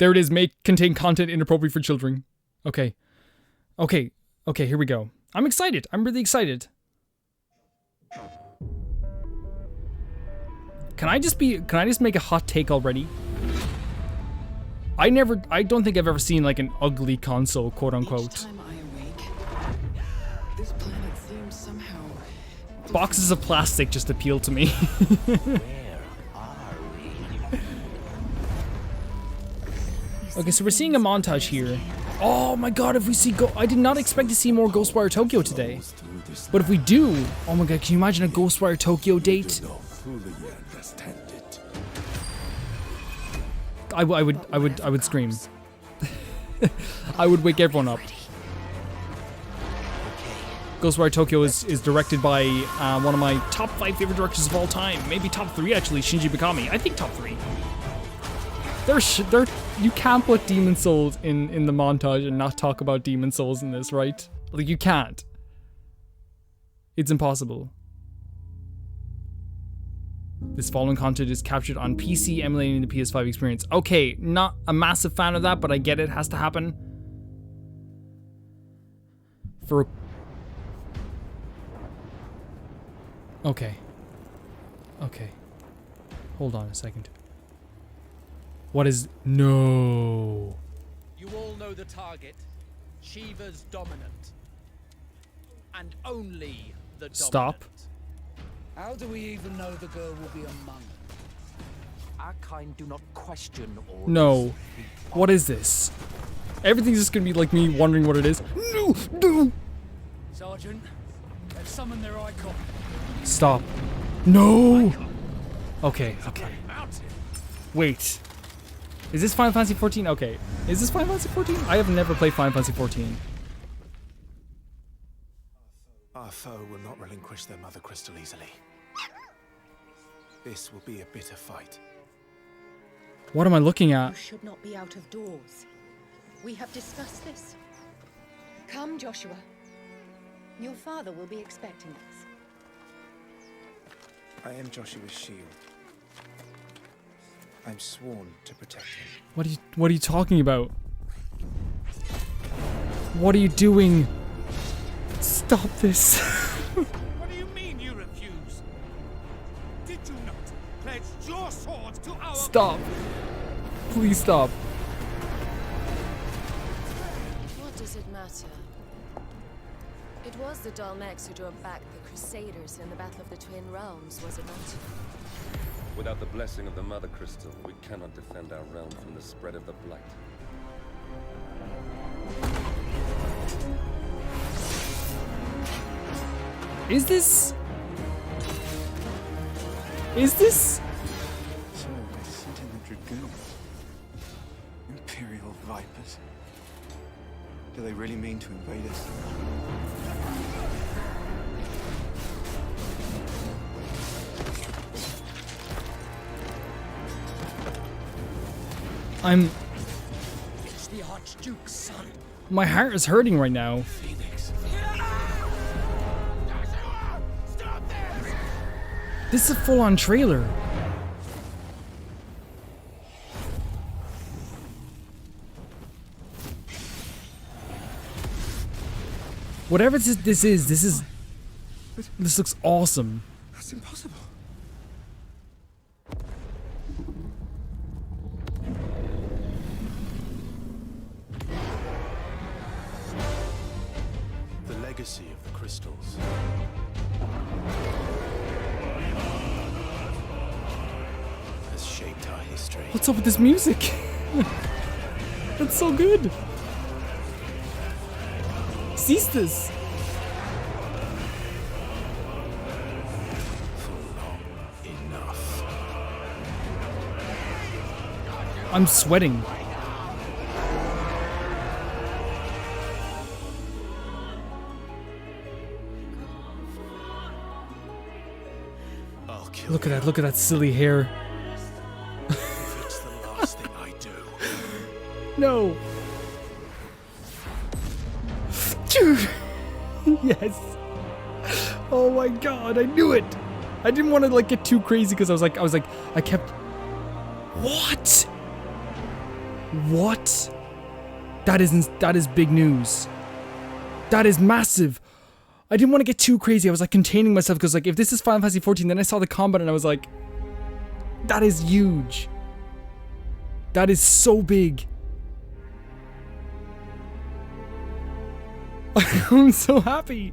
There it is. May contain content inappropriate for children. Okay. Okay. Okay, here we go. I'm excited. I'm really excited. Can I just make a hot take already? I don't think I've ever seen like an ugly console, quote unquote. This planet seems somehow Boxes of plastic just appeal to me. Okay, so we're seeing a montage here. Oh my god, if we see I did not expect to see more Ghostwire Tokyo today. But if we do, oh my god, can you imagine a Ghostwire Tokyo date? I would scream. I would wake everyone up. Ghostwire Tokyo is directed by one of my top 5 favorite directors of all time. Maybe top 3 actually, Shinji Mikami. I think top 3. You can't put Demon Souls in the montage and not talk about Demon Souls in this, right? Like, you can't. It's impossible. This following content is captured on PC, emulating the PS5 experience. Okay, not a massive fan of that, but I get it has to happen. Okay. Okay. Hold on a second. What is... No. You all know the target. Shiva's dominant. And only the dominant. Stop. How do we even know the girl will be among them? Our kind do not question orders. No. What is this? Everything's just gonna be like me wondering what it is. No! No! Sergeant, they've summoned their icon. Stop. No! Okay, okay. Wait. Is this Final Fantasy 14? Okay. Is this Final Fantasy 14? I have never played Final Fantasy 14. Our foe will not relinquish their mother crystal easily. This will be a bitter fight. What am I looking at? You should not be out of doors. We have discussed this. Come, Joshua. Your father will be expecting us. I am Joshua's shield. I'm sworn to protect him. What are you talking about? What are you doing? Stop this. What do you mean you refuse? Did you not pledge your sword to our... Stop. Please stop. What does it matter? It was the Dalmex who drove back the Crusaders in the Battle of the Twin Realms, was it not? Without the blessing of the Mother Crystal, we cannot defend our realm from the spread of the Blight. Is this... So, they sent in the Dragoons. Imperial Vipers. Do they really mean to invade us? It's the Archduke's son. My heart is hurting right now. Phoenix. This is a full-on trailer. Whatever this looks awesome. That's impossible. The legacy of the crystals. Has shaped our history. What's up with this music? That's so good. Cease this. Enough. I'm sweating. I'll kill Look at that silly hair. if it's the last thing I do. No. Dude. Yes. Oh my god, I knew it. I didn't want to like get too crazy because I was like I kept. What? What? That is big news. That is massive. I didn't want to get too crazy. I was like containing myself because like if this is Final Fantasy 14, then I saw the combat and I was like, that is huge. That is so big. I'm so happy.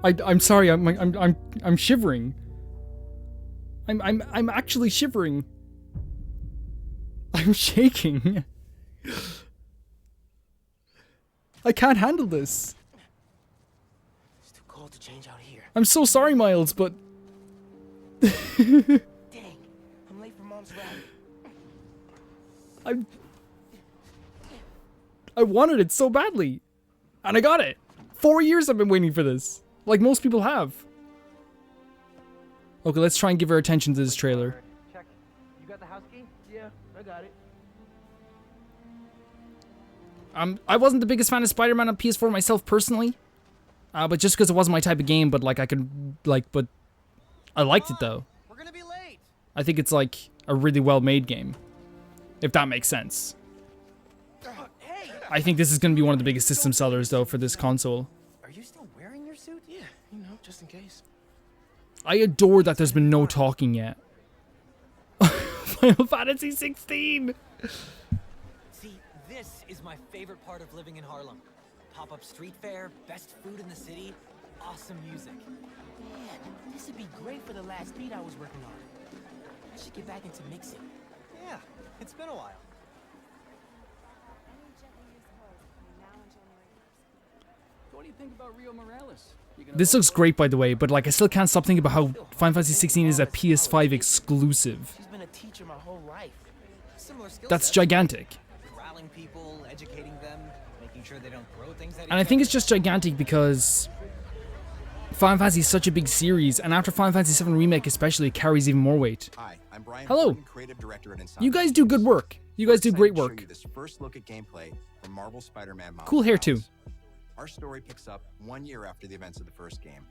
I'm sorry. I'm shivering. I'm actually shivering. I'm shaking. I can't handle this. It's too cold to change out here. I'm so sorry, Miles, but Dang, I'm late for Mom's rally. I wanted it so badly. And I got it. 4 years I've been waiting for this. Like most people have. Okay, let's try and give our attention to this trailer. Check. You got the house key? Yeah, I got it. I wasn't the biggest fan of Spider-Man on PS4 myself personally. But just because it wasn't my type of game, but like but I liked it though. We're gonna be late. I think it's like a really well-made game. If that makes sense. Hey! I think this is going to be one of the biggest system sellers though for this console. Are you still wearing your suit? Yeah, you know, just in case. I adore that there's been no talking yet. Final Fantasy 16! See, this is my favorite part of living in Harlem. Pop-up street fair, best food in the city, awesome music. Man, this would be great for the last beat I was working on. I should get back into mixing. Yeah, it's been a while. What do you think about Rio Morales? This looks great, by the way, but like I still can't stop thinking about how Final Fantasy 16 is a PS5 exclusive. She's been a teacher my whole life. Similar skill That's sets. gigantic. Corralling people, educating them, making sure they don't throw things at each And I think it's just gigantic because Final Fantasy is such a big series, and after Final Fantasy 7 Remake especially, it carries even more weight. Hi, I'm Brian Hello. Gordon, creative director at Insomniac. You guys do good work. You guys do great Excited to show work. you this first look at gameplay from Marvel Spider-Man Miles Cool hair too. Morales. Our story picks up 1 year after the events of the first game,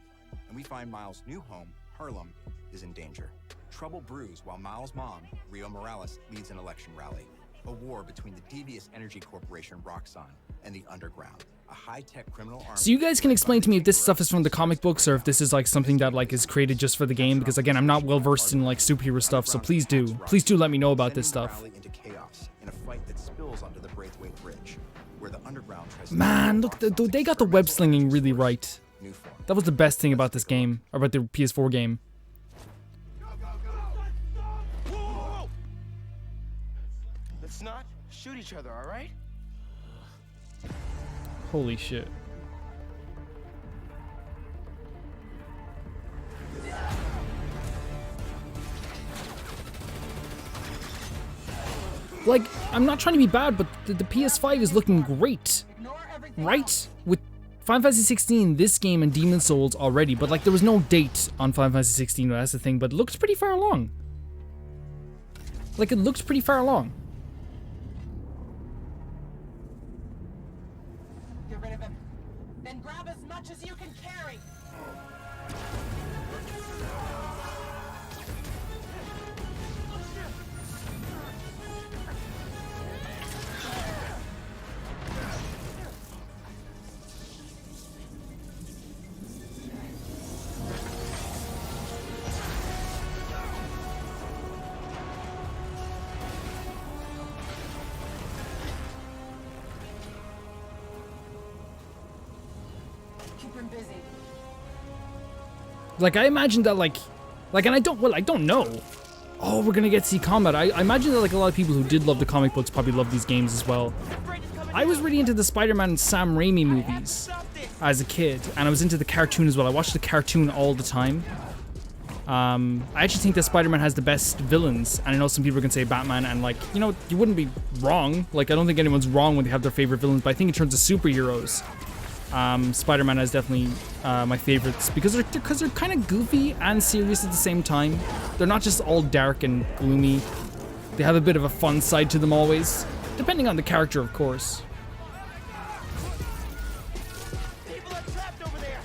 and we find Miles' new home, Harlem, is in danger. Trouble brews while Miles' mom, Rio Morales, leads an election rally. A war between the devious energy corporation Roxxon and the Underground, a high-tech criminal army. So you guys can explain to me if this stuff is from the comic books or if this is like something that like is created just for the game, because again, I'm not well versed in like superhero stuff, so please do let me know about this stuff. Into chaos in a fight that spills onto the Braithwaite Bridge, where the Underground tries to Man, look, they got the web slinging really right. new form. That was the best thing about this game, or about the PS4 game. Let's not shoot each other, all right? Holy shit. Like, I'm not trying to be bad, but the PS5 is looking great. Right? With Final Fantasy 16, this game, and Demon Souls already, but like there was no date on Final Fantasy 16, that's the thing, but it looks pretty far along. Like, it looks pretty far along. Get rid of him. Then grab as much as you can carry. Keep him busy. Like, I imagine that, like, and I don't know. Oh, we're gonna get to see combat. I imagine that, like, a lot of people who did love the comic books probably love these games as well. I was really into the Spider-Man and Sam Raimi movies as a kid, and I was into the cartoon as well. I watched the cartoon all the time. I actually think that Spider-Man has the best villains, and I know some people are gonna say Batman, and like, you know, you wouldn't be wrong. Like, I don't think anyone's wrong when they have their favorite villains, but I think in terms of superheroes, Spider-Man is definitely my favorites because they're kind of goofy and serious at the same time. They're not just all dark and gloomy. They have a bit of a fun side to them always, depending on the character, of course. People are trapped over there.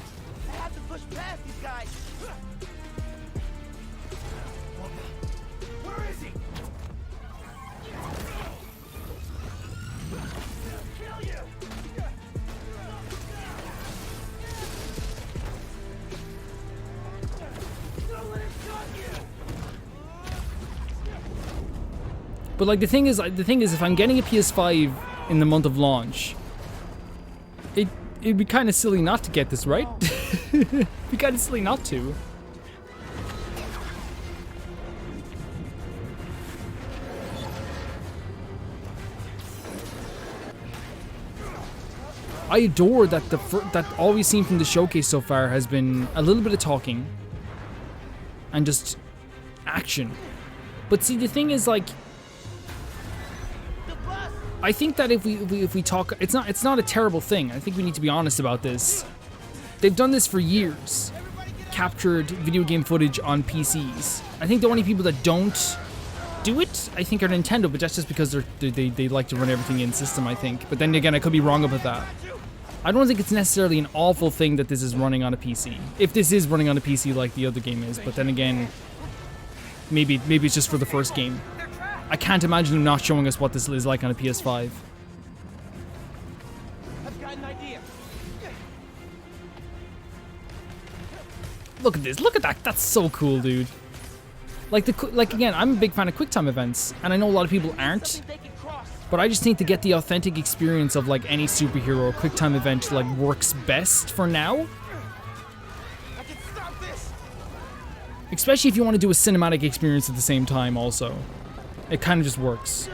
But like the thing is, if I'm getting a PS5 in the month of launch, it'd be kind of silly not to get this, right? It'd be kind of silly not to. I adore that that all we've seen from the showcase so far has been a little bit of talking and just action. But see, the thing is, like, I think that if we talk, it's not a terrible thing. I think we need to be honest about this. They've done this for years, captured video game footage on PCs. I think the only people that don't do it, I think, are Nintendo, but that's just because they like to run everything in system, I think. But then again, I could be wrong about that. I don't think it's necessarily an awful thing that this is running on a PC. If this is running on a PC like the other game is, but then again, maybe it's just for the first game. I can't imagine them not showing us what this is like on a PS5. I've got an idea. Look at this, look at that, that's so cool, dude. Like again, I'm a big fan of QuickTime events, and I know a lot of people aren't. But I just think to get the authentic experience of like any superhero, a QuickTime event like works best for now. I can stop this. Especially if you want to do a cinematic experience at the same time also. It kind of just works.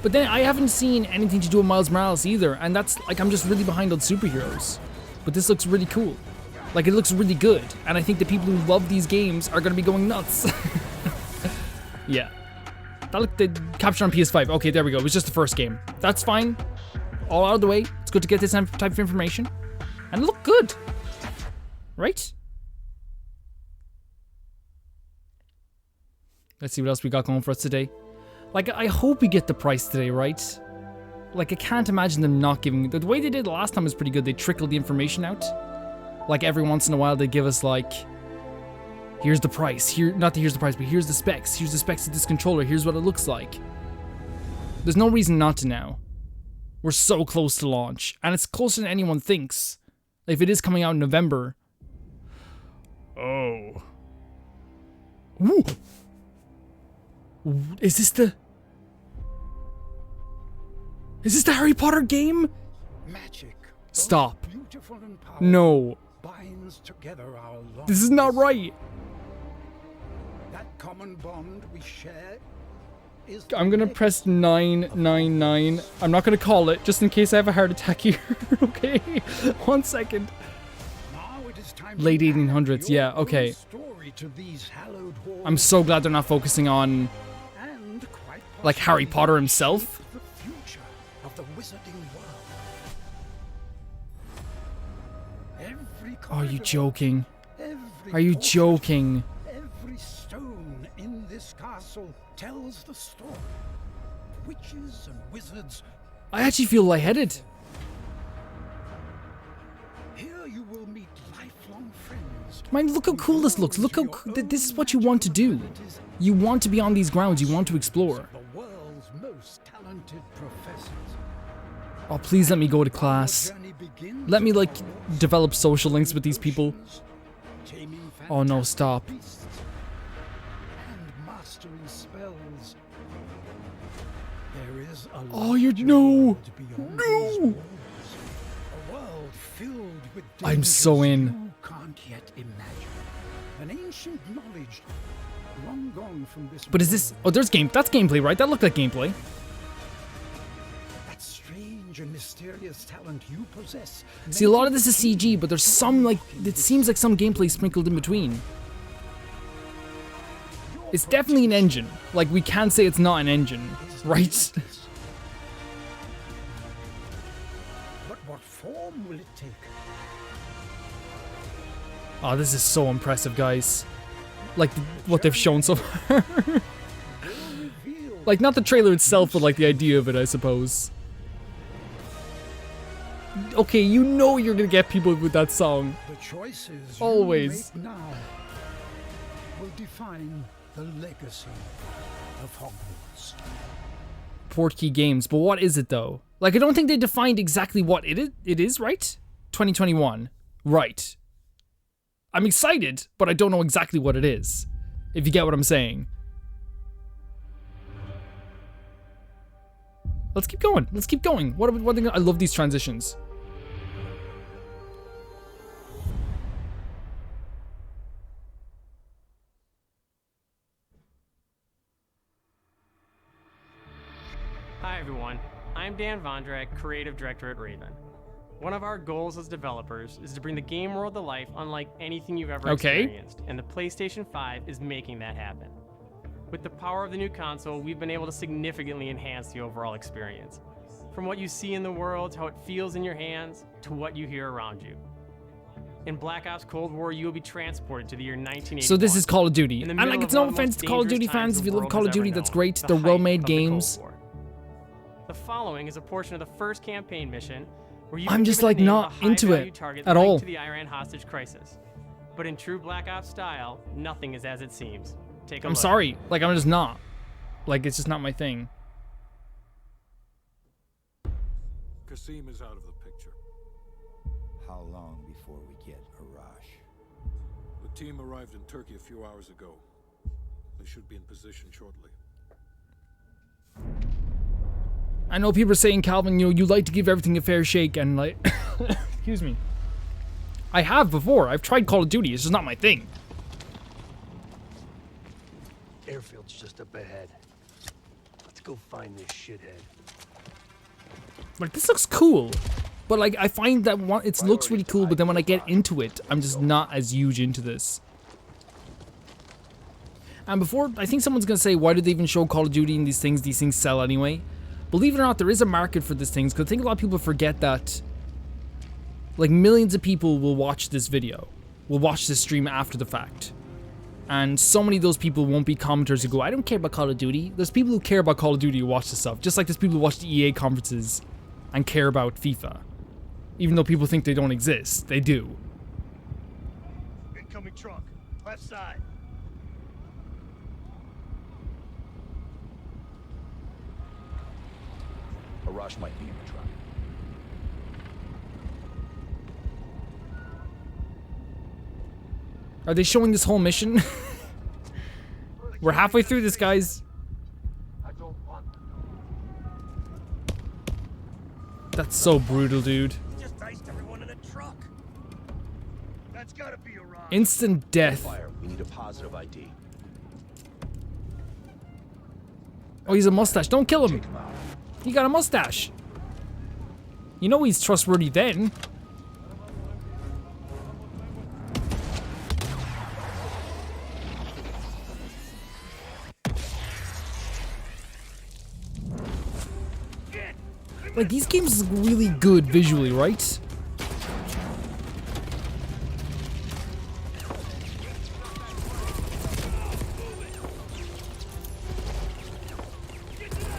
But then I haven't seen anything to do with Miles Morales either, and that's like, I'm just really behind on superheroes. But this looks really cool. Like, it looks really good, and I think the people who love these games are gonna be going nuts. Yeah. That looked captured on PS5. Okay, there we go. It was just the first game. That's fine. All out of the way. It's good to get this type of information. And it looked good. Right? Let's see what else we got going for us today. Like, I hope we get the price today, right? Like, I can't imagine them not giving... The way they did it last time was pretty good. They trickled the information out. Like, every once in a while, they give us, like... Here's the price. Here's the price, but here's the specs. Here's the specs of this controller. Here's what it looks like. There's no reason not to now. We're so close to launch. And it's closer than anyone thinks. If it is coming out in November... Oh. Ooh! Is this the Harry Potter game? Magic. Stop. Beautiful and powerful, No. binds together our long This is not right. That common bond we share is I'm gonna press 999. I'm not gonna call it, just in case I have a heart attack here. Okay? 1 second. now it is time Late to 1800s, yeah, your own okay. story to these hallowed halls. I'm so glad they're not focusing on, And quite like, Harry possibly Potter himself. the future of the wizarding world. Every Are you corridor, joking? every Are you portal, joking? Every stone in this castle tells the story. Witches and wizards. I actually feel lightheaded. Here you will meet lifelong friends. Man, look how cool this looks. Look how this is what you want to do. You want to be on these grounds. You want to explore. The world's most talented professors. Oh, please let me go to class. Let me, like, develop social links with these people. Oh no, stop. And mastering spells. There is a Oh, you're no. beyond No. these walls. A world filled with I'm so in. you can't yet imagine. An ancient knowledge long gone from this But is this... Oh, there's game... That's gameplay, right? That looked like gameplay. that strange and mysterious talent you possess. See, a lot of this is CG, but there's some, like... It seems like some gameplay sprinkled in between. It's definitely an engine. Like, we can't say it's not an engine, right? But what form will it take? Oh, this is so impressive, guys. Like, what they've shown so far. Like, not the trailer itself, but like the idea of it, I suppose. okay, you know you're gonna get people with that song. The choices Always. you make now will define the legacy of Hogwarts. Portkey Games, but what is it though? Like, I don't think they defined exactly what it is, right? 2021. Right. I'm excited, but I don't know exactly what it is. If you get what I'm saying. Let's keep going. Let's keep going. What are they gonna, I love these transitions. Hi everyone, I'm Dan Vondrak, Creative Director at Raven. One of our goals as developers is to bring the game world to life unlike anything you've ever experienced, and the PlayStation 5 is making that happen. With the power of the new console, we've been able to significantly enhance the overall experience. From what you see in the world, to how it feels in your hands, to what you hear around you. In Black Ops Cold War, you will be transported to the year 1981. So this is Call of Duty. And like, it's no offense to Call of Duty fans. If you love Call of Duty, that's great. They're well-made games. The following is a portion of the first campaign mission where you I'm just like not into it at all. To the Iran hostage crisis. But in true Black Ops style, nothing is as it seems. Take a look. I'm sorry. Like, I'm just not. Like, it's just not my thing. Kasim is out of the picture. How long before we get Arash? The team arrived in Turkey a few hours ago. They should be in position shortly. I know people are saying, Calvin, you know, you like to give everything a fair shake, and like, excuse me. I have before. I've tried Call of Duty. It's just not my thing. Airfield's just up ahead. Let's go find this shithead. Like, this looks cool, but like, I find that it looks really cool, but then when I get into it, I'm just not as huge into this. And before, I think someone's gonna say, why do they even show Call of Duty in these things? These things sell anyway. Believe it or not, there is a market for these things, because I think a lot of people forget that, like, millions of people will watch this video, will watch this stream after the fact. And so many of those people won't be commenters who go, I don't care about Call of Duty. There's people who care about Call of Duty who watch this stuff, just like there's people who watch the EA conferences and care about FIFA. Even though people think they don't exist, they do. Incoming truck, left side. Arash might be in the truck. Are they showing this whole mission? We're halfway through this, guys. That's so brutal, dude. Just iced everyone in the truck. That's gotta be Arash. Instant death. Fire. We need a positive ID. Oh, he's a mustache. Don't kill him. He got a mustache. You know he's trustworthy then. Like, these games look really good visually, right?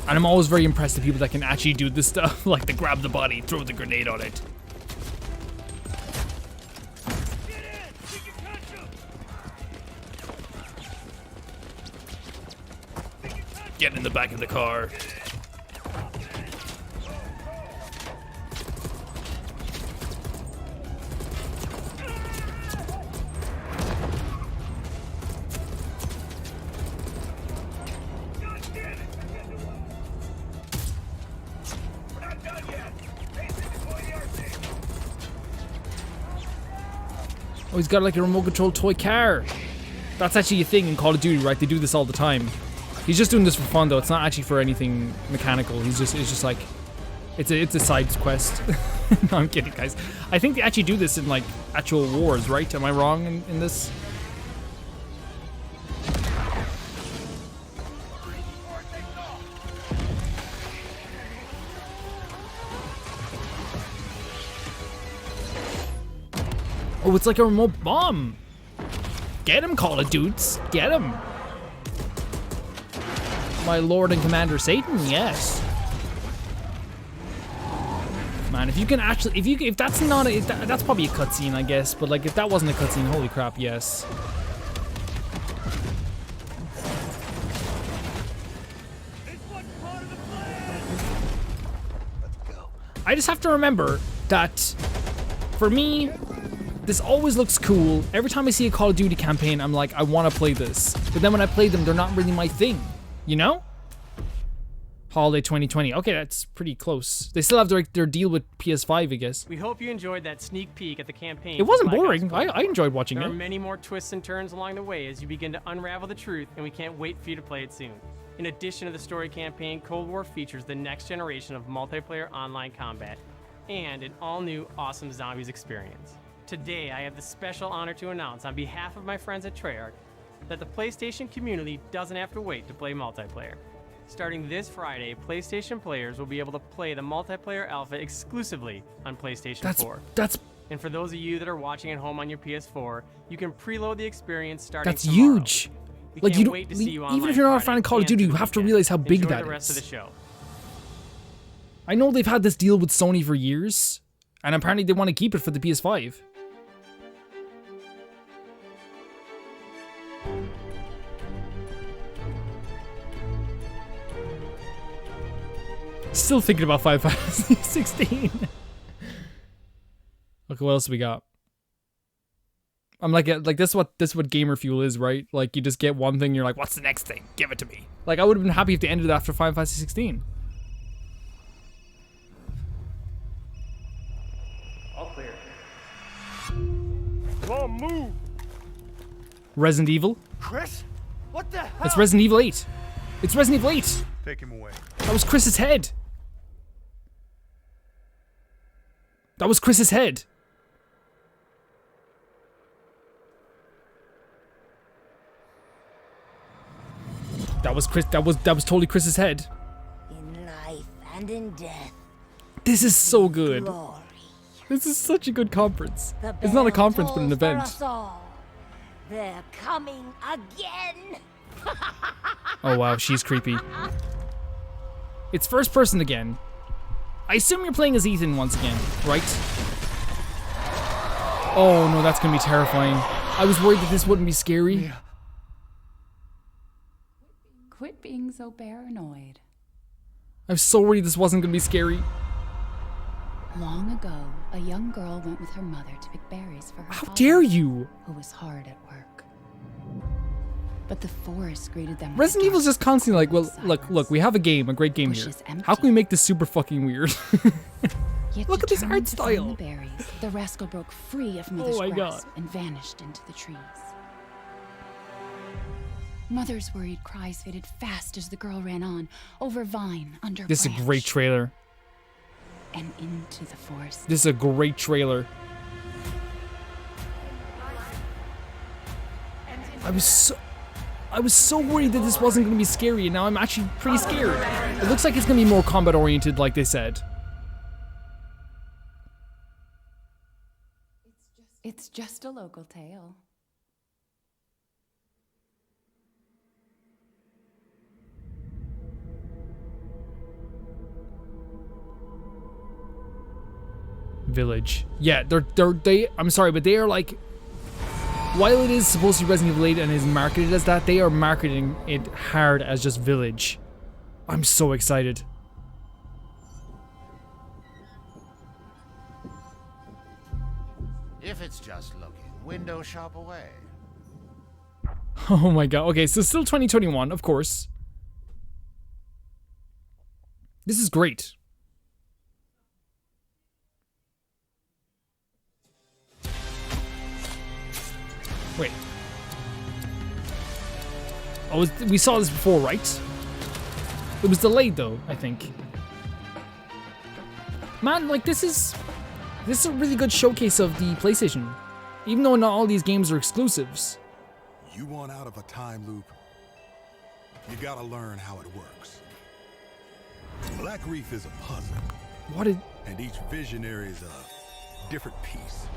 And I'm always very impressed with people that can actually do this stuff, like to grab the body, throw the grenade on it. Get in the back of the car. Oh, he's got like a remote control toy car. That's actually a thing in Call of Duty, right? They do this all the time. He's just doing this for fun though. It's not actually for anything mechanical. It's just like, it's a side quest. No, I'm kidding, guys. I think they actually do this in like actual wars, right? Am I wrong in this? Oh, it's like a remote bomb. Get him, Call of Dudes. Get him. My Lord and Commander Satan, yes. Man, if you can actually, if that's not a, that's probably a cutscene, I guess. But like, if that wasn't a cutscene, holy crap, yes. I just have to remember that, for me, this always looks cool. Every time I see a Call of Duty campaign, I'm like, I want to play this. But then when I play them, they're not really my thing. You know? Holiday 2020. Okay, that's pretty close. They still have their deal with PS5, I guess. We hope you enjoyed that sneak peek at the campaign. It wasn't boring. I enjoyed watching There it. are many more twists and turns along the way as you begin to unravel the truth, and we can't wait for you to play it soon. In addition to the story campaign, Cold War features the next generation of multiplayer online combat and an all-new awesome zombies experience. Today, I have the special honor to announce on behalf of my friends at Treyarch that the PlayStation community doesn't have to wait to play multiplayer. Starting this Friday, PlayStation players will be able to play the multiplayer alpha exclusively on PlayStation 4. And for those of you that are watching at home on your PS4, you can preload the experience starting tomorrow. Huge. We Like, can't you wait to don't, see you even online if you're not a Friday fan of Call of and Duty, you through have to weekend. realize how big Enjoy that the rest is. of the show. I know they've had this deal with Sony for years, and apparently they want to keep it for the PS5. Still thinking about Final Fantasy 16. Okay, what else we got? I'm like this is what gamer fuel is, right? Like, you just get one thing, you're like, what's the next thing? Give it to me. Like, I would have been happy if they ended after Final Fantasy 16. All clear. Come on, move. Resident Evil. Chris? What the hell? It's Resident Evil 8. It's Resident Evil 8. Take him away. That was Chris's head. That was Chris's head. That was Chris. That was totally Chris's head. In life and in death. This is so good. Glory. This is such a good conference. The It's not a bell conference, but an tolls for event. us all. They're coming again. Oh wow, she's creepy. It's first person again. I assume you're playing as Ethan once again, right? Oh no, that's gonna be terrifying. I was worried that this wouldn't be scary. Quit being so paranoid. I was so worried this wasn't gonna be scary. Long ago, a young girl went with her mother to pick berries for her How father, dare you? who was hard at work. But the forest greeted them with Resident Evil's just constantly like, well, look, we have a game, a great game here. How can we make this super fucking weird? Yet Look at this art determined to find style. The berries, the rascal broke free of Mother's my grasp God. and vanished into the trees. Mother's worried cries faded fast as the girl ran on, over vine, under This is a branch, great trailer. and into the forest. This is a great trailer. I was so worried that this wasn't going to be scary, and now I'm actually pretty scared. It looks like it's going to be more combat oriented, like they said. It's just a local tale. Village. Yeah, I'm sorry, but they are like, while it is supposed to be Resident Evil 8 and is marketed as that, they are marketing it hard as just Village. I'm so excited. If it's just looking, window shop away. Oh my god. Okay, so still 2021, of course. This is great. Wait. Oh, we saw this before, right? It was delayed though, I think. Man, like this is a really good showcase of the PlayStation. Even though not all these games are exclusives. You want out of a time loop? You gotta learn how it works. Black Reef is a puzzle. What is... And each visionary is a different piece.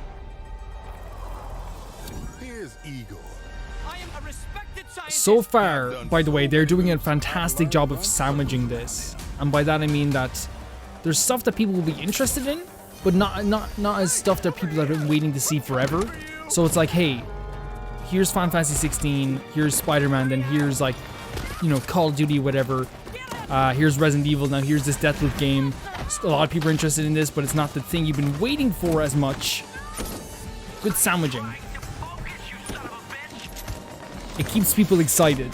Here's Igor. I am a respected scientist. So far, by the way, they're doing a fantastic job of sandwiching this. And by that I mean that There's stuff that people will be interested in, but not as stuff that people have been waiting to see forever. So it's like, hey, here's Final Fantasy 16, here's Spider-Man, then here's like, you know, Call of Duty, whatever. Here's Resident Evil, now here's this Deathloop game. A lot of people are interested in this, but it's not the thing you've been waiting for as much. Good sandwiching. It keeps people excited.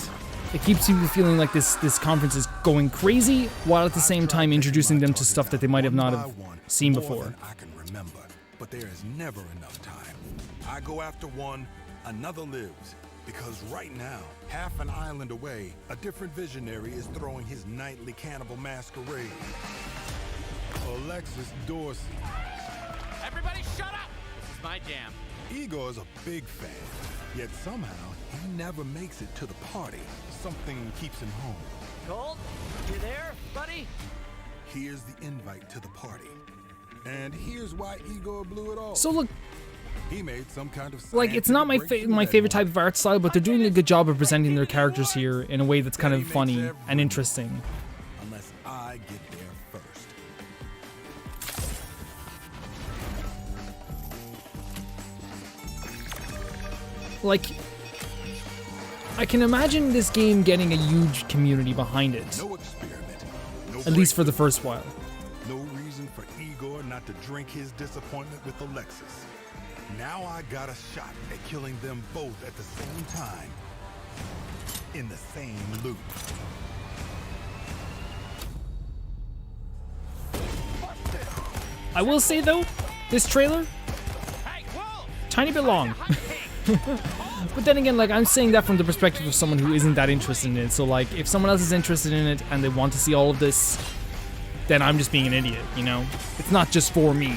It keeps people feeling like this conference is going crazy, while at the same time introducing them to stuff that they might have not have seen before. I can remember, but there is never enough time. I go after one, another lives. Because right now, half an island away, a different visionary is throwing his nightly cannibal masquerade. Alexis Dorsey. Everybody shut up! This is my jam. Igor is a big fan, yet somehow he never makes it to the party. Something keeps him home. Colt, you there, buddy? Here's the invite to the party. And here's why Igor blew it all. So look, he made some kind of like, it's not my favorite type of art style, but they're doing a good job of presenting their characters here in a way that's kind of funny and interesting. Unless I get there first. Like, I can imagine this game getting a huge community behind it. No experiment. No at least for the first while. No reason for Igor not to drink his disappointment with Alexis. Now I got a shot at killing them both at the same time. In the same loop. I will say though, this trailer, tiny bit long. But then again, like, I'm saying that from the perspective of someone who isn't that interested in it. So like, if someone else is interested in it and they want to see all of this, then I'm just being an idiot, you know? It's not just for me.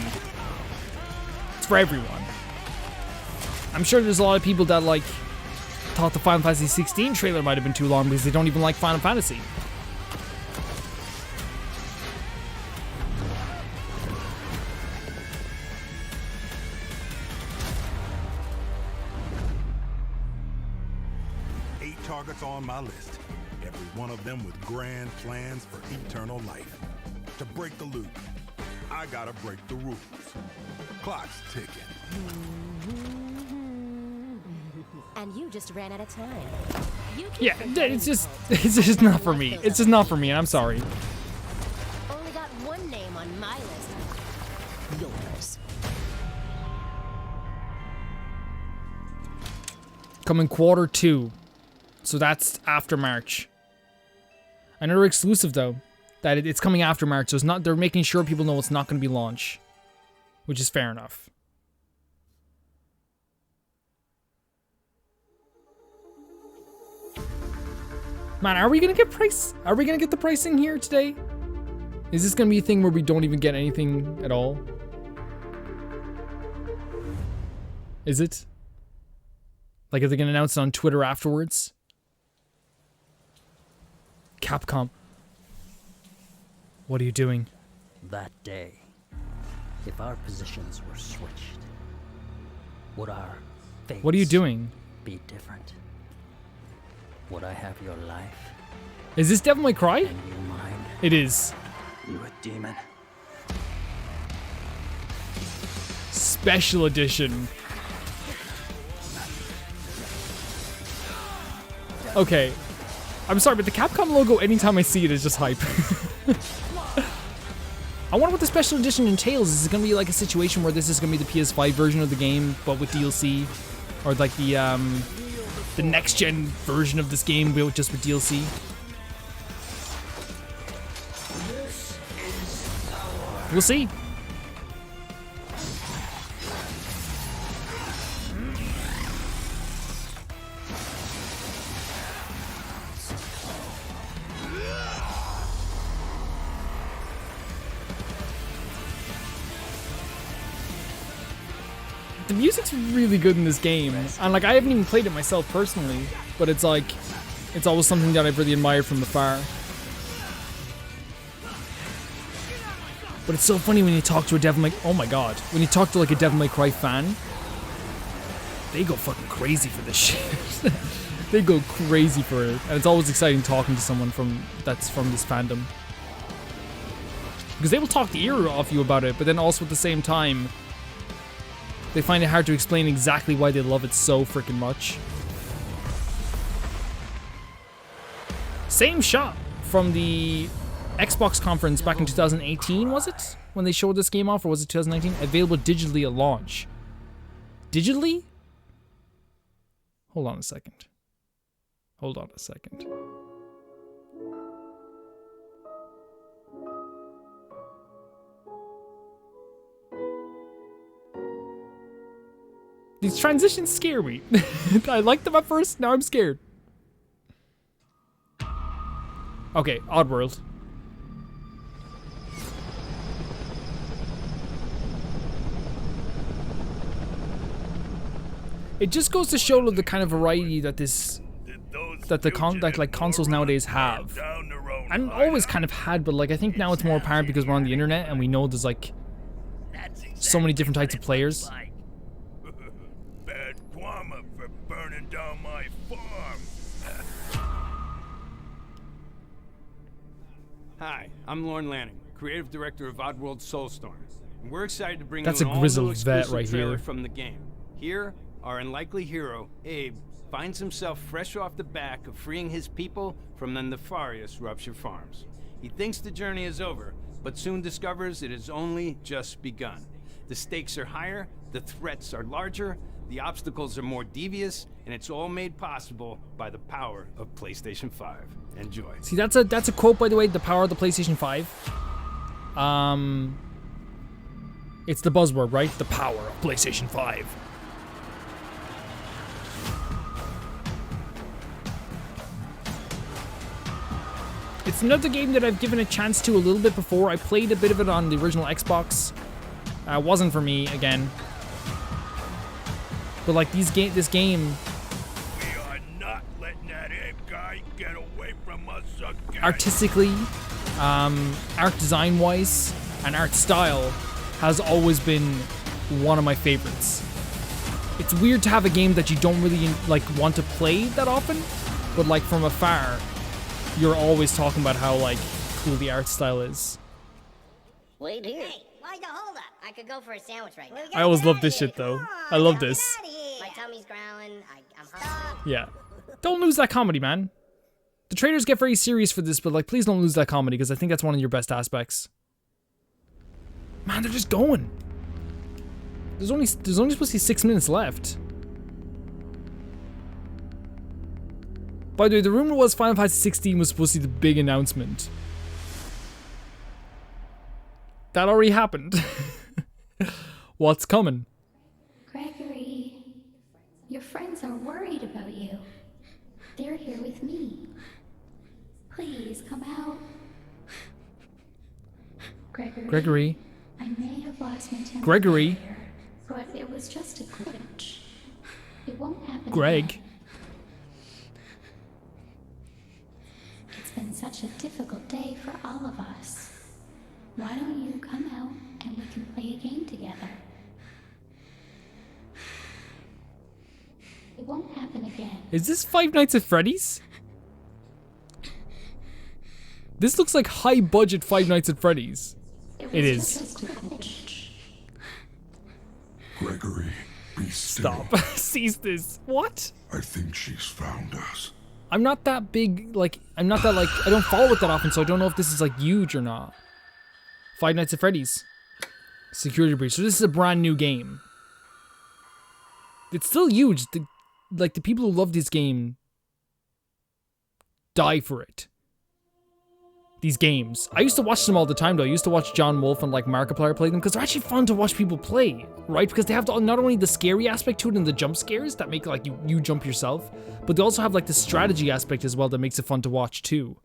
It's for everyone. I'm sure there's a lot of people that like thought the Final Fantasy 16 trailer might have been too long because they don't even like Final Fantasy. Targets on my list. Every one of them with grand plans for eternal life. To break the loop, I gotta break the rules. Clock's ticking. And you just ran out of time. Yeah, it's just not for me. It's just not for me, and I'm sorry. Only got one name on my list. Yours. Coming Q2. So that's after March. Another exclusive though, that it's coming after March, so it's not. They're making sure people know it's not going to be launch, which is fair enough. Man, are we gonna get price? Are we gonna get the pricing here today? Is this gonna be a thing where we don't even get anything at all? Is it? Like, are they gonna announce it on Twitter afterwards? Capcom. What are you doing? That day, if our positions were switched, would our fates What are you doing? be different? Would I have your life? Is this Devil May Cry? And you mine? It is. You a demon? Special edition. Okay. I'm sorry, but the Capcom logo, anytime I see it, is just hype. I wonder what the special edition entails. Is it going to be like a situation where this is going to be the PS5 version of the game, but with DLC? Or like the next-gen version of this game, but just with DLC? We'll see. The music's really good in this game, and like I haven't even played it myself personally, but it's like, it's always something that I've really admired from afar. But it's so funny when you talk to a Devil May, oh my god, when you talk to like a Devil May Cry fan, they go fucking crazy for this shit. They go crazy for it, and it's always exciting talking to someone that's from this fandom. Because they will talk the ear off you about it, but then also at the same time, they find it hard to explain exactly why they love it so freaking much. Same shot from the Xbox conference back in 2018, was it? When they showed this game off, or was it 2019? Available digitally at launch. Digitally? Hold on a second. Hold on a second. These transitions scare me. I liked them at first, now I'm scared. Okay, Oddworld. It just goes to show the kind of variety that consoles nowadays have. And always kind of had, but like I think now it's more apparent because we're on the internet and we know there's like so many different types of players. Bad karma for burning down my farm. Hi, I'm Lorne Lanning, creative director of Oddworld Soulstorm. And we're excited to bring That's you a an grizzled all-new vet exclusive right trailer here. from the game. Here, our unlikely hero, Abe, finds himself fresh off the back of freeing his people from the nefarious Rupture Farms. He thinks the journey is over, but soon discovers it has only just begun. The stakes are higher, the threats are larger, the obstacles are more devious, and it's all made possible by the power of PlayStation 5. Enjoy. See, that's a quote, by the way, the power of the PlayStation 5. It's the buzzword, right? The power of PlayStation 5. It's another game that I've given a chance to a little bit before. I played a bit of it on the original Xbox. Wasn't for me, again. But like this game... We are not letting that Abe guy get away from us again. Artistically, art design-wise, and art style has always been one of my favorites. It's weird to have a game that you don't really like want to play that often, but like from afar, you're always talking about how like cool the art style is. Wait here. Hey, why'd you hold up? I could go for a sandwich right now. I always love this shit though. I love this. My tummy's growling. I'm hungry. Yeah. Don't lose that comedy, man. The trailers get very serious for this, but like please don't lose that comedy because I think that's one of your best aspects. Man, they're just going. There's only supposed to be 6 minutes left. By the way, the rumor was Final Fantasy 16 was supposed to be the big announcement. That already happened. What's coming? Gregory, your friends are worried about you. They're here with me. Please come out. Gregory. I may have lost my temper Gregory. earlier, but it was just a glitch. It won't happen Greg. again. It's been such a difficult day for all of us. Why don't you come out and we can play a game together? It won't happen again. Is this Five Nights at Freddy's? This looks like high budget Five Nights at Freddy's. It is. Gregory, be still. Stop. Cease this. What? I think she's found us. I'm not that big, like, I'm not that, like, I don't follow it that often, so I don't know if this is, like, huge or not. Five Nights at Freddy's. Security breach. So this is a brand new game. It's still huge. The people who love this game die for it. These games. I used to watch them all the time, though. I used to watch John Wolf and, like, Markiplier play them, because they're actually fun to watch people play, right? Because they have not only the scary aspect to it and the jump scares that make, like, you jump yourself, but they also have, like, the strategy aspect as well that makes it fun to watch, too.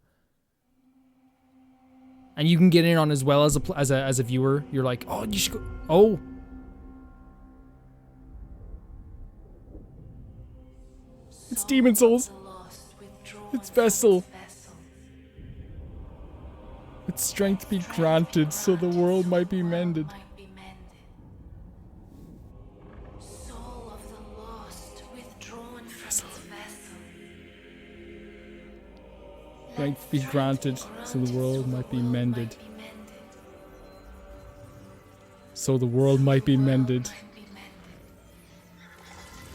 And you can get in on as well as a viewer. You're like, oh, you should go. Oh. It's Demon Souls. It's Vessel. Its strength be granted so the world might be mended. Soul of the lost, withdrawn from its vessel. Strength be granted so the world might be mended. So the world might be mended.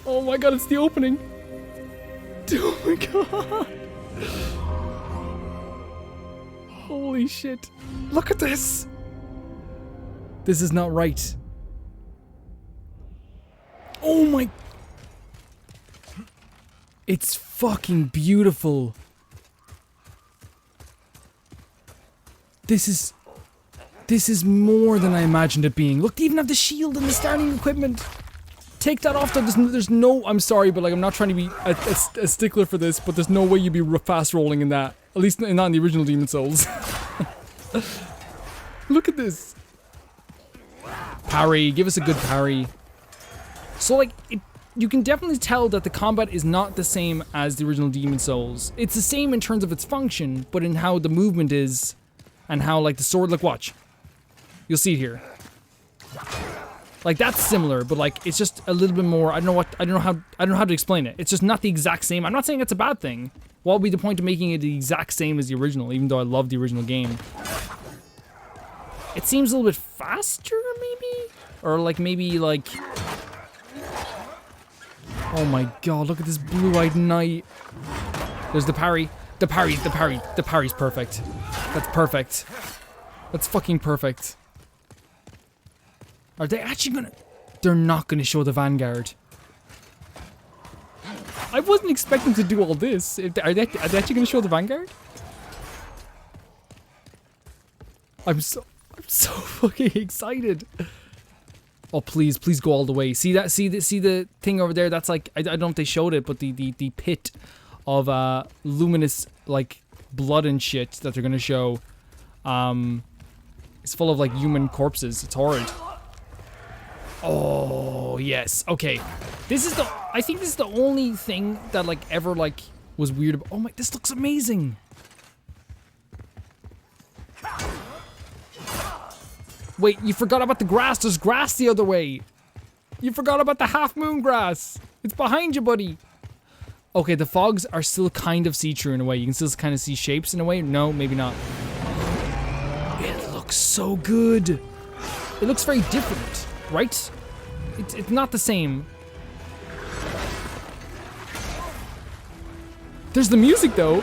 Oh my god, it's the opening. Oh my god. Holy shit. Look at this. This is not right. Oh my. It's fucking beautiful. This is more than I imagined it being. Look, they even have the shield and the starting equipment. Take that off though. There's no, I'm sorry, but like I'm not trying to be a stickler for this, but there's no way you'd be fast rolling in that. At least not in the original Demon Souls. Look at this. Parry, give us a good parry. So like, you can definitely tell that the combat is not the same as the original Demon Souls. It's the same in terms of its function, but in how the movement is, and how like the sword, look, watch. You'll see it here. Like that's similar, but like it's just a little bit more. I don't know how to explain it. It's just not the exact same. I'm not saying it's a bad thing. What would be the point of making it the exact same as the original, even though I love the original game? It seems a little bit faster, maybe? Or like maybe like... Oh my god, look at this blue-eyed knight. There's the parry. The parry's perfect. That's perfect. That's fucking perfect. Are they actually gonna... They're not gonna show the Vanguard. I wasn't expecting to do all this. Are they actually gonna show the Vanguard? I'm so fucking excited. Oh please go all the way. See that? See the thing over there? That's like, I don't know if they showed it, but the pit of luminous like blood and shit that they're gonna show. It's full of like human corpses. It's horrid. Oh yes. Okay. I think this is the only thing that like ever like was weird about. Oh my, this looks amazing. Wait, you forgot about the grass. There's grass the other way. You forgot about the half moon grass. It's behind you, buddy. Okay, the fogs are still kind of see-through in a way. You can still kind of see shapes in a way. No, maybe not. It looks so good. It looks very different, right? It's not the same. There's the music, though.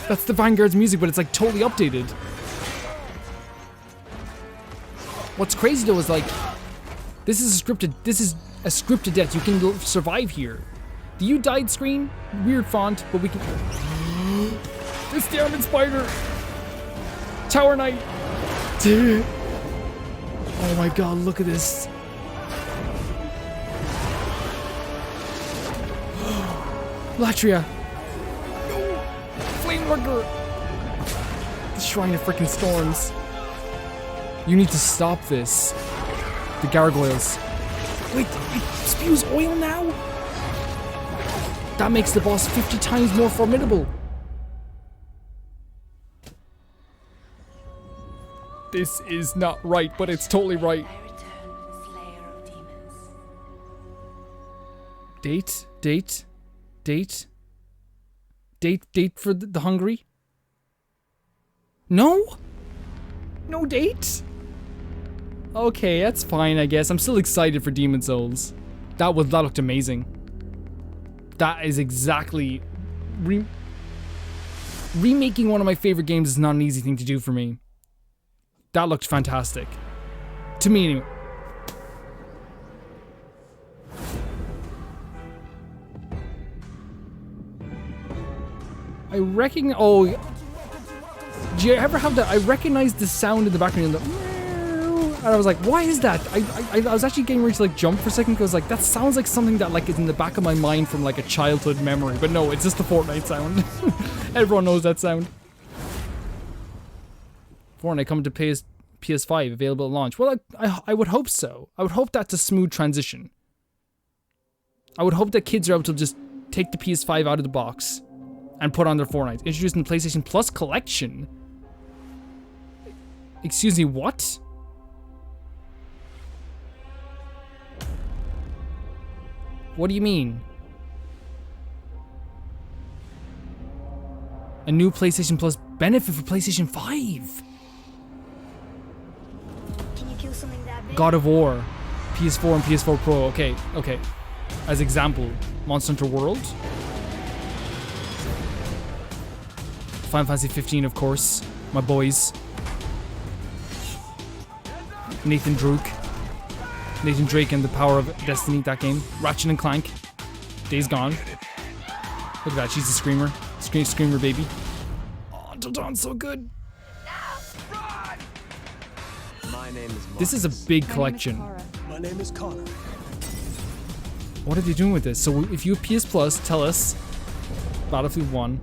That's the Vanguard's music, but it's like totally updated. What's crazy though is like, this is a scripted death. You can survive here. The "you died" screen, weird font, but we can. It's the Armored Spider. Tower Knight. Dude. Oh my god, look at this. Latria. No. Flameworker. The Shrine of Frickin' Storms. You need to stop this. The gargoyles. Wait, it spews oil now? That makes the boss 50 times more formidable. This is not right, but it's totally right. Date for the hungry? No? No date? Okay, that's fine, I guess. I'm still excited for Demon Souls. That looked amazing. That is exactly... Remaking one of my favorite games is not an easy thing to do for me. That looked fantastic. To me, anyway. I reckon... Oh... Do you ever have that? I recognize the sound in the background. And I was like, why is that? I was actually getting ready to like jump for a second because like that sounds like something that like is in the back of my mind from like a childhood memory. But no, it's just the Fortnite sound. Everyone knows that sound. Fortnite coming to PS5, available at launch. Well, I would hope so. I would hope that's a smooth transition. I would hope that kids are able to just take the PS5 out of the box and put on their Fortnite. Introducing the PlayStation Plus collection. Excuse me, what? What do you mean? A new PlayStation Plus benefit for PlayStation 5? something that big. God of War, PS4 and PS4 Pro. Okay, okay. As example, Monster Hunter World. Final Fantasy 15, of course. My boys. Nathan Drake and the Power of Destiny, that game. Ratchet and Clank. Days Gone. Look at that, she's a screamer. Screamer baby. Oh, Until Dawn's so good. My name is This is a big collection. My name is Connor. What are they doing with this? So if you have PS Plus, tell us. Battlefield 1.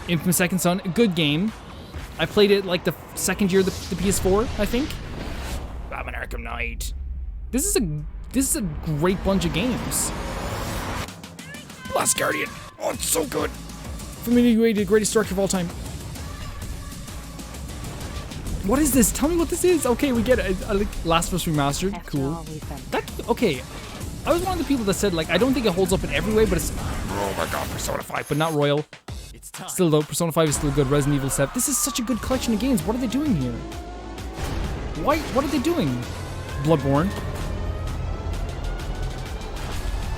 Infamous Second Son, a good game. I played it like the second year of the PS4, I think. Batman Arkham Knight. This is a great bunch of games. Last Guardian. Oh, it's so good. Familiar UA, the greatest director of all time. What is this? Tell me what this is. Okay, we get it. I like Last of Us Remastered. Cool. Okay. I was one of the people that said, like, I don't think it holds up in every way, but it's... Oh my god, Persona 5, but not Royal. Still though, Persona 5 is still good. Resident Evil 7. This is such a good collection of games. What are they doing here? What are they doing? Bloodborne.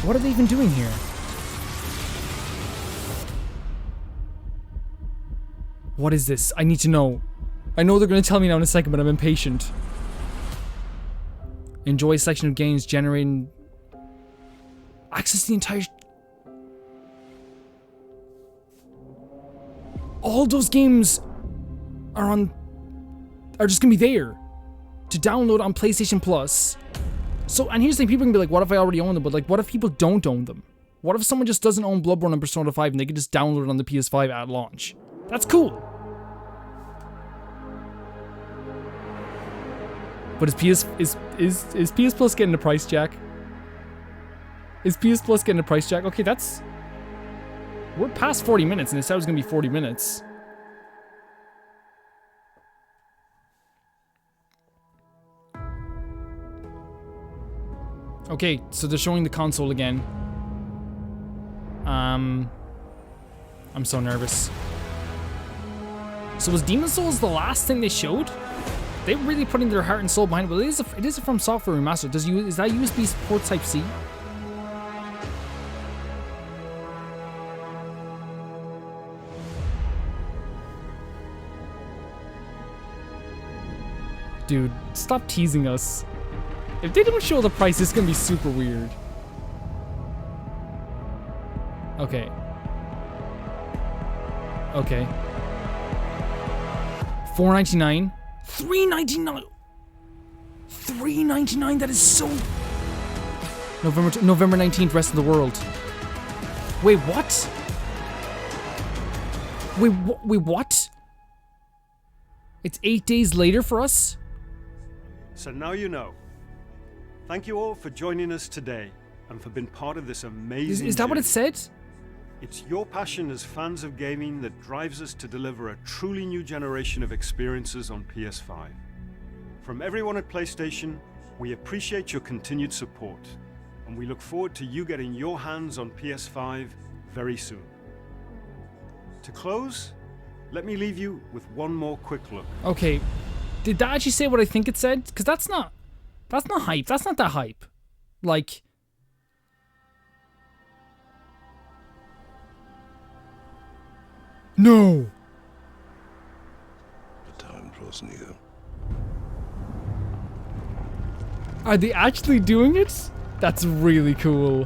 What are they even doing here? What is this? I need to know. I know they're going to tell me now in a second, but I'm impatient. Enjoy a selection of games generating... Access the entire... All those games are just going to be there to download on PlayStation Plus. So, and here's the thing, people can be like, what if I already own them? But like, what if people don't own them? What if someone just doesn't own Bloodborne and Persona 5 and they can just download it on the PS5 at launch? That's cool. But is PS Plus getting a price jack? Is PS Plus getting a price jack? Okay, that's... We're past 40 minutes and it said it was going to be 40 minutes. Okay, so they're showing the console again. I'm so nervous. So was Demon Souls the last thing they showed? They're really putting their heart and soul behind it, but it is a From Software remaster. Is that USB port Type-C? Dude, stop teasing us. If they don't show the price, it's gonna be super weird. Okay. Okay. $4.99. $3.99. $3.99. That is so. November 19th. Rest of the world. Wait, what? Wait, what? It's 8 days later for us? So now you know. Thank you all for joining us today and for being part of this amazing Is that what it said? It's your passion as fans of gaming that drives us to deliver a truly new generation of experiences on PS5. From everyone at PlayStation, we appreciate your continued support, and we look forward to you getting your hands on PS5 very soon. To close, let me leave you with one more quick look. Okay, did that actually say what I think it said? Because that's not hype. That's not that hype. Like... No! The time draws near. Are they actually doing it? That's really cool.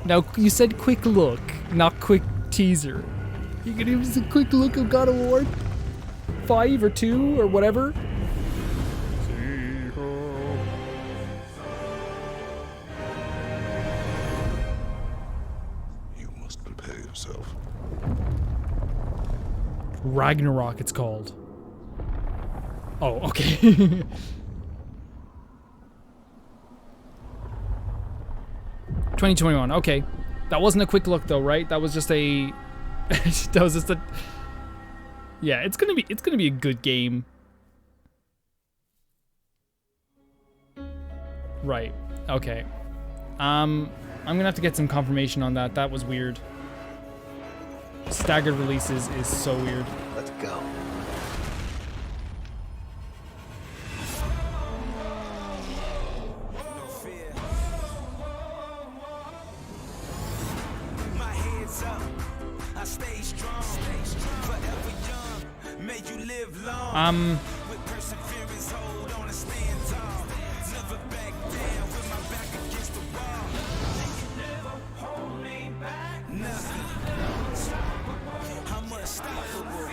Now, you said quick look, not quick teaser. You can give us a quick look of God of War 5 or 2 or whatever. Prepare yourself. Ragnarok, it's called. Oh, okay. 2021. Okay, that wasn't a quick look though, right? That was just a. That was just a. Yeah, it's gonna be a good game. Right. Okay. I'm gonna have to get some confirmation on that. That was weird. staggered releases is so weird. Let's go. My head's up. I stay strong. Forever young. May you live long. With perseverance, hold on and stand tall. Never back down with my back against the wall. Never hold me back. Nothing. I'm unstoppable.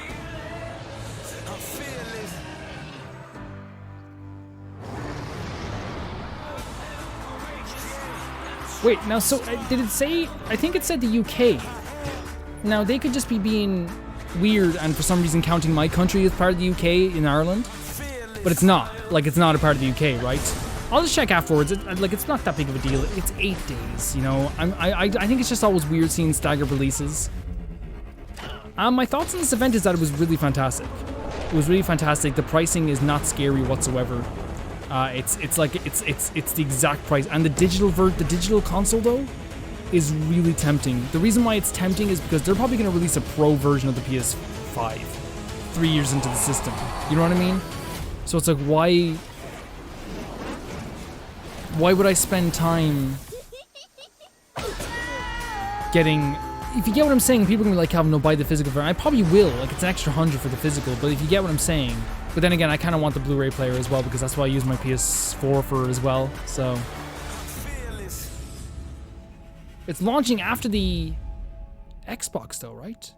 I'm fearless. Wait, now, so did it say? I think it said the UK. Now they could just be being weird and for some reason counting my country as part of the UK in Ireland, but it's not. Like, it's not a part of the UK, right? I'll just check afterwards. It's not that big of a deal. It's 8 days, you know. I think it's just always weird seeing staggered releases. My thoughts on this event is that it was really fantastic. It was really fantastic. The pricing is not scary whatsoever. It's the exact price, and the digital console though is really tempting. The reason why it's tempting is because they're probably going to release a pro version of the PS5 3 years into the system. You know what I mean? So it's like, why would I spend time getting? If you get what I'm saying, people are gonna be like, Calvin, no, buy the physical version. I probably will. Like, it's an extra 100 for the physical, but if you get what I'm saying. But then again, I kind of want the Blu-ray player as well because that's what I use my PS4 for as well. So it's launching after the Xbox, though, right?